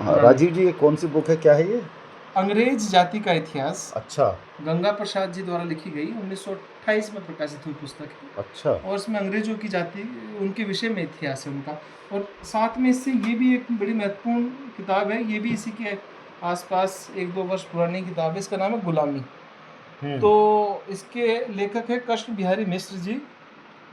हाँ, राजीव जी, ये कौन सी बुक है, क्या है ये? अंग्रेज जाति का इतिहास। अच्छा। गंगा प्रसाद जी द्वारा लिखी गई 1928 में प्रकाशित हुई पुस्तक है। अच्छा। और इसमें अंग्रेजों की जाति, उनके विषय में इतिहास है उनका। और साथ में इससे ये भी एक बड़ी महत्वपूर्ण किताब है, ये भी इसी के आसपास 1-2 वर्ष पुरानी किताब है। इसका नाम है गुलामी। तो इसके लेखक है कृष्ण बिहारी मिश्र जी।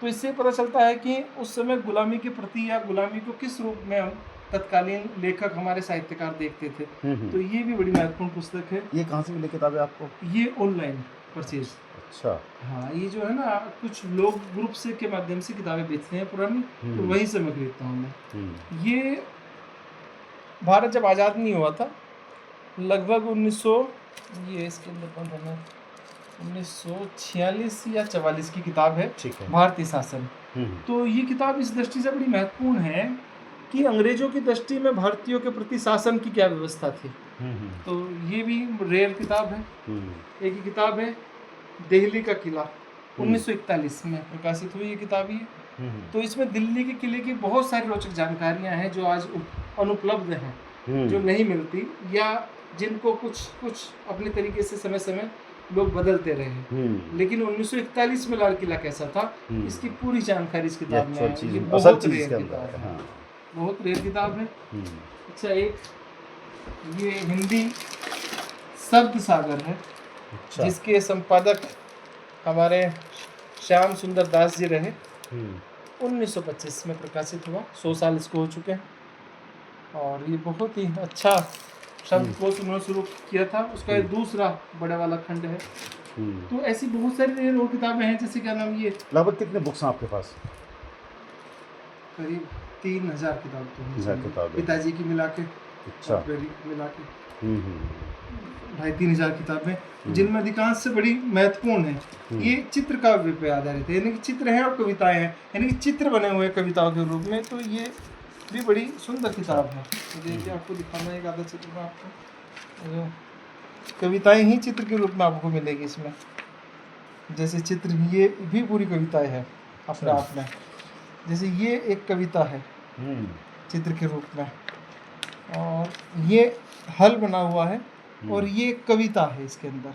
तो इससे पता चलता है कि उस समय गुलामी के प्रति या गुलामी को किस रूप में हम तत्कालीन लेखक हमारे साहित्यकार देखते थे। तो ये भी बड़ी महत्वपूर्ण पुस्तक है। ये कहाँ से मिली किताब है आपको? ये ऑनलाइन परचेज। अच्छा। हाँ, ये जो है ना, कुछ लोग ग्रुप से के माध्यम से किताबें बेचते हैं पुरानी, तो वहीं से मैं खरीदता हूँ मैं। ये भारत जब आज़ाद नहीं हुआ था, लगभग 1900, ये इसके अंदर कौन था, 1946 या 44 की किताब है, भारतीय शासन। तो ये किताब इस दृष्टि से बड़ी महत्वपूर्ण है कि अंग्रेजों की दृष्टि में भारतीयों के प्रति शासन की क्या व्यवस्था थी। तो ये भी रेयर किताब है। एक ही किताब है दिल्ली का किला, 1941 में प्रकाशित हुई ये किताब ही है। तो इसमें दिल्ली के किले की बहुत सारी रोचक जानकारियां हैं जो आज अनुपलब्ध हैं, जो नहीं मिलती, या जिनको कुछ अपने तरीके से समय समय लोग बदलते रहे। लेकिन 1941 में लाल किला कैसा था, इसकी पूरी जानकारी इस किताब में है। ये बहुत रेयर किताब है, बहुत रेयर किताब है। अच्छा, एक ये हिंदी शब्द सागर है, जिसके संपादक हमारे श्याम सुंदर दास जी रहे। 1925 में प्रकाशित हुआ, 100 साल इसको हो चुके हैं। और ये बहुत ही अच्छा शब्दकोश उन्होंने शुरू किया था, उसका ये दूसरा बड़ा वाला खंड है। तो ऐसी बहुत सारी और किताबें हैं, जैसे क्या नाम, ये लगभग कितने बुक्स हैं आपके पास? करीब 3000 किताब तो हैं, पिताजी की मिला के। अच्छा। मिला के 2500-3000 किताबें, जिनमें अधिकांश से बड़ी महत्वपूर्ण है ये चित्र काव्य पे आधारित है, यानी कि चित्र हैं और कविताएं हैं, यानी कि चित्र बने हुए हैं कविताओं के रूप में। तो ये भी बड़ी सुंदर किताब है। देखिए, आपको दिखाना एक आधा चित्र में, आपको कविताएं ही चित्र के रूप में आपको मिलेगी इसमें। जैसे चित्र, ये भी पूरी कविताएं है अपने आप में। जैसे ये एक कविता है चित्र के रूप में, और ये हल बना हुआ है, और ये एक कविता है इसके अंदर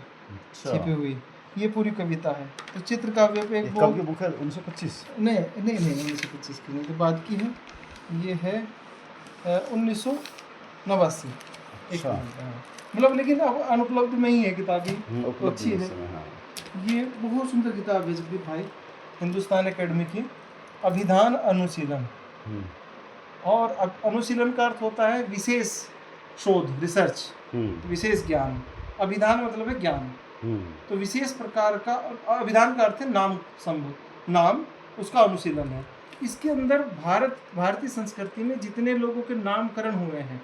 छिपी हुई, ये पूरी कविता है। तो चित्र काव्य पे एक कब की बुक है? 1925? नहीं 1925 की नहीं, तो बाद की है। ये है 1989। मतलब, लेकिन अब अनुपलब्ध में ही है किताब, तो अच्छी है। ये बहुत सुंदर किताब है जगदीप भाई, हिंदुस्तान एकेडमी की अभिधान अनुशीलन। और अनुशीलन का अर्थ होता है विशेष शोध, रिसर्च, विशेष ज्ञान। अभिधान मतलब है ज्ञान। तो विशेष प्रकार का अभिधान का अर्थ है नाम संबंध, नाम उसका अनुशीलन है। इसके अंदर भारतीय संस्कृति में जितने लोगों के नामकरण हुए हैं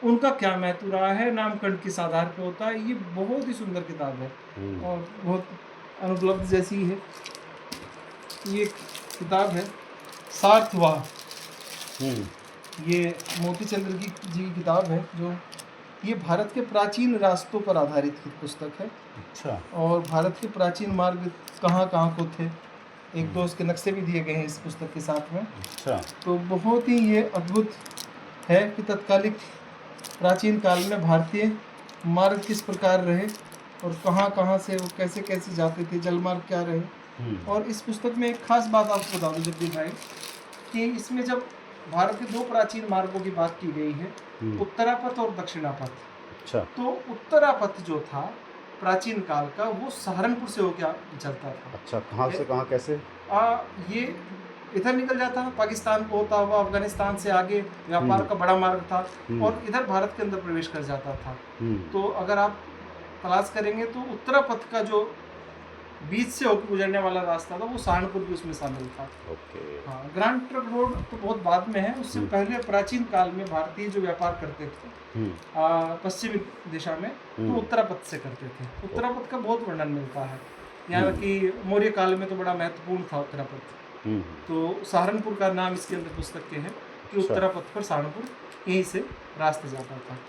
उनका क्या महत्व रहा है, नामकरण किस आधार पर होता है। ये बहुत ही सुंदर किताब है और बहुत अनुपलब्ध जैसी है। ये किताब है सार्थवाह, ये मोती चंद्र जी की किताब है, जो ये भारत के प्राचीन रास्तों पर आधारित पुस्तक है। अच्छा। और भारत के प्राचीन मार्ग कहाँ कहाँ को थे, 1-2 उसके नक्शे भी दिए गए हैं इस पुस्तक के साथ में। अच्छा। तो बहुत ही ये अद्भुत है कि तत्कालिक प्राचीन काल में भारतीय मार्ग किस प्रकार रहे और कहाँ कहाँ से वो कैसे कैसे जाते थे, जलमार्ग क्या रहे। और इस पुस्तक में एक खास बात आपको बता दूं जगदीप भाई, कि इसमें जब भारत के 2 प्राचीन मार्गों की बात की गई है, उत्तरापथ और दक्षिणापथ। अच्छा। तो उत्तरापथ जो था प्राचीन काल का, वो सहारनपुर से होकर चलता था। अच्छा, कहाँ से कहाँ कैसे? ये इधर निकल जाता था, पाकिस्तान को होता हुआ अफगानिस्तान से आगे व्यापार का बड़ा मार्ग था, और इधर भारत के अंदर प्रवेश कर जाता था। तो अगर आप तलाश करेंगे तो उत्तरापथ का जो बीच से होकर गुजरने वाला रास्ता था, वो सहारनपुर भी उसमें शामिल था। हाँ, ग्रांड ट्रंक रोड तो बहुत बाद में है, उससे पहले प्राचीन काल में भारतीय जो व्यापार करते थे पश्चिमी दिशा में, तो उत्तरापथ से करते थे। उत्तरापथ का बहुत वर्णन मिलता है, यहाँ की मौर्य काल में तो बड़ा महत्वपूर्ण था उत्तरापथ। तो सहारनपुर का नाम इसके अंदर पुस्तक के है कि उत्तरापथ पर सहारनपुर यहीं से रास्ता जाता था।